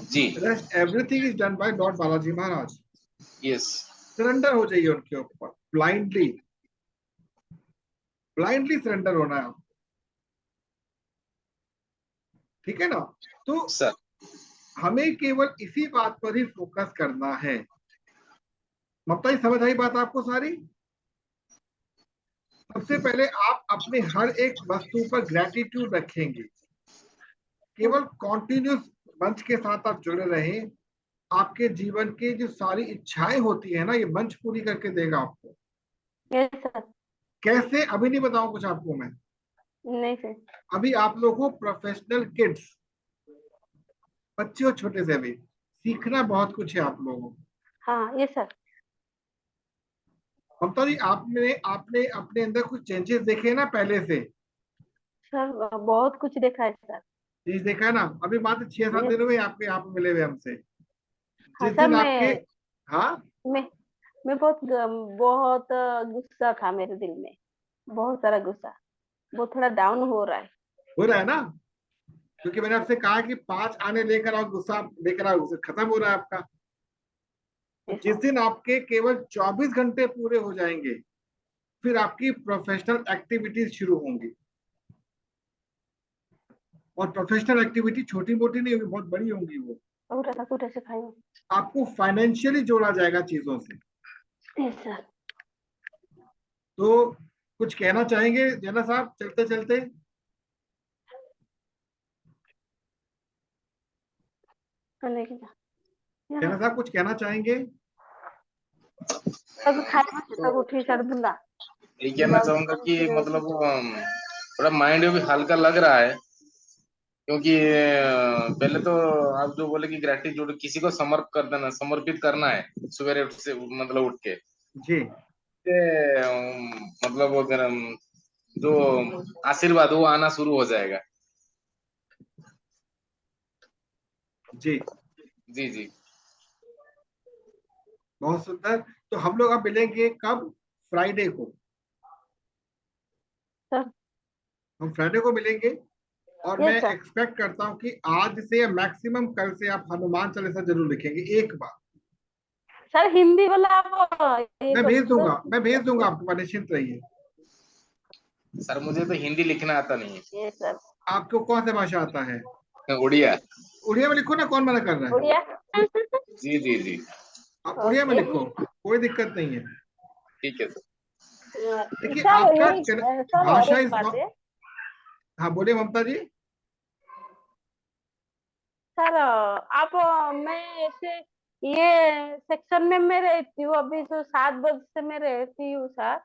जी। Rest everything is done by Lord Balaji Maharaj. Yes. Surrender हो जाइए उनके ऊपर, ब्लाइंडली सरेंडर होना है आपको, ठीक है ना। तो सर। हमें केवल इसी बात पर ही फोकस करना है। ममता जी समझ आई बात आपको सारी? सबसे पहले आप अपने हर एक वस्तु पर ग्रेटिट्यूड रखेंगे, केवल कॉन्टिन्यूस मंच के साथ आप जुड़े रहें। आपके जीवन की जो सारी इच्छाएं होती है ना, ये मंच पूरी करके देगा आपको। Yes sir. कैसे, अभी नहीं बताऊं कुछ आपको मैं। नहीं सर। अभी आप लोगों को प्रोफेशनल किड्स, बच्चे और छोटे से भी सीखना बहुत कुछ है आप लोगों को। हाँ यस सर। ममता जी आपने आपने अपने अंदर कुछ चेंजेस देखे ना पहले से? सर बहुत कुछ देखा है सर। चीज देखा है ना? अभी मात्र 6-7 यस। दिन हुए आपके यहाँ पे मिले हुए हमसे। हाँ जिस सर। दिन आपके, हाँ मैं मैं बहुत गुस्सा था मेरे दिल में, बहुत सारा गुस्सा। वो थोड़ा डाउन हो रहा है। हो रहा है ना, क्योंकि मैंने आपसे कहा कि 5 आने लेकर आओ, गुस्सा लेकर आओ, गुस्सा खत्म हो रहा है आपका। तो यस जिस सर। दिन आपके केवल 24 घंटे पूरे हो जाएंगे, फिर आपकी प्रोफेशनल एक्टिविटीज शुरू होंगी। और प्रोफेशनल एक्टिविटी छोटी मोटी नहीं होगी, बहुत बड़ी होंगी वो। और ऐसा कुछ ऐसे खाई। आपको फाइनेंशियली जोड़ा जाएगा चीजों से। Yes sir. तो कुछ कहना चाहेंगे जना साहब चलते चलते? करने की जना साहब कुछ कहना चाहेंगे? तब खाई तो तब उठी सर बुला। यही कहना चाहूंगा कि मतलब थोड़ा माइंड भी हल्का लग रहा है, क्योंकि पहले तो आप जो बोले कि ग्रेटिट्यूड किसी को समर्पित करना है सवेरे उठ से, मतलब उठ के जी मतलब अगर जो आशीर्वाद वो आना शुरू हो जाएगा। जी, जी जी। बहुत सुंदर। तो हम लोग अब मिलेंगे कब? फ्राइडे को। सर। हम फ्राइडे को मिलेंगे। और मैं यस सर। एक्सपेक्ट करता हूं कि आज से या मैक्सिमम कल से आप हनुमान चालीसा जरूर लिखेंगे एक बार। सर हिंदी वाला आप ये मैं कर भेज दूंगा, मैं भेज दूंगा सर। आपको, पर निश्चिंत रहिए। सर मुझे तो हिंदी लिखना आता नहीं ये सर। आपको कौन सा भाषा आता है? है, उड़िया। उड़िया में लिखो ना, कौन मना कर रहा है? उड़िया। जी जी जी। आप उड़िया में ओके लिखो, कोई दिक्कत नहीं है। ठीक है सर। देखिए सर आपका यही सर और भाषा एक इस बात है। हाँ बोलिए ममता जी। सर आप मैं ऐसे ये सेक्शन में मैं रहती हूँ अभी तो 7 बजे से मैं रहती हूँ सर।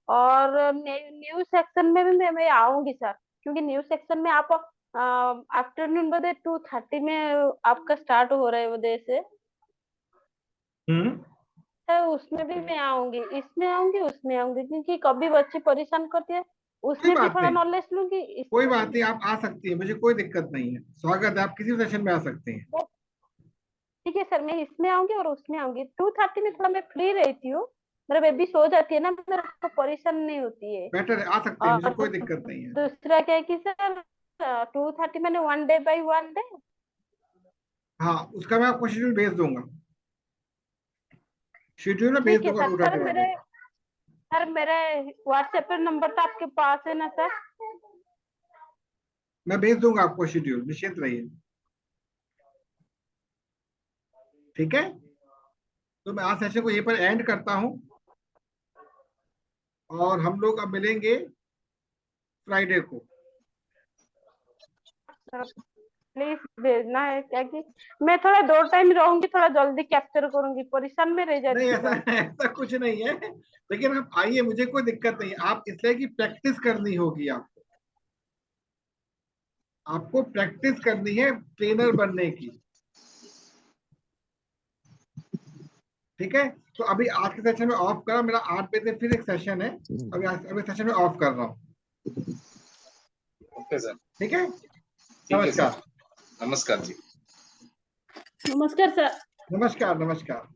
और न्यूज सेक्शन में भी मैं आऊंगी सर, क्योंकि न्यूज सेक्शन में आप आफ्टरनून बजे 2:30 में आपका स्टार्ट हो रहा है बजे से। हम्म, सर उसमें भी मैं आऊंगी, इसमें आऊंगी उसमें आऊंगी, क्योंकि कभी बच्चे परेशान करते हैं, कोई उसमें भी बात थोड़ा नहीं, नॉलेज लूंगी कोई इसमें बात भी। नहीं, आप आ सकती हैं, मुझे कोई दिक्कत नहीं है, स्वागत है, आप किसी भी सेशन में आ सकते हैं। तो ठीक है सर, मैं इसमें आऊंगी और उसमें आऊंगी। 2:30 में थोड़ा मैं फ्री रहती हूँ, मेरा बेबी सो जाती है ना, मेरे को परेशान नहीं होती है। बेटर है, आ सकते हैं, मुझे और कोई दिक्कत नहीं है। दूसरा क्या है कि सर 2:30 मैंने 1 डे बाई 1 डे। हाँ उसका मैं आपको शेड्यूल भेज दूंगा, शेड्यूल में भेज ठीक है दूंगा सर। 2:30 वाले। सर मेरे व्हाट्सएप पे नंबर तो आपके पास है ना सर? मैं भेज दूंगा आपको शेड्यूल, निश्चिंत रहिए। ठीक है, तो मैं आज सेशन को यहीं पर एंड करता हूं, और हम लोग अब मिलेंगे फ्राइडे को। सर प्लीज भेजना है, क्या कि मैं थोड़ा 2 टाइम रहूंगी, थोड़ा जल्दी कैप्चर करूंगी, परेशान में रह नहीं जाती हूँ ऐसा सर। ऐसा कुछ नहीं है, लेकिन आप आइए, मुझे कोई दिक्कत नहीं है। आप इसलिए कि प्रैक्टिस करनी होगी आपको, आपको प्रैक्टिस करनी है ट्रेनर बनने की। ठीक है, तो अभी आज के सेशन में ऑफ करा, मेरा 8 बजे फिर एक सेशन है, अभी सेशन में ऑफ कर रहा हूँ। Okay sir. ठीक है, ठीक है सर। नमस्कार। नमस्कार जी। नमस्कार सर। नमस्कार नमस्कार।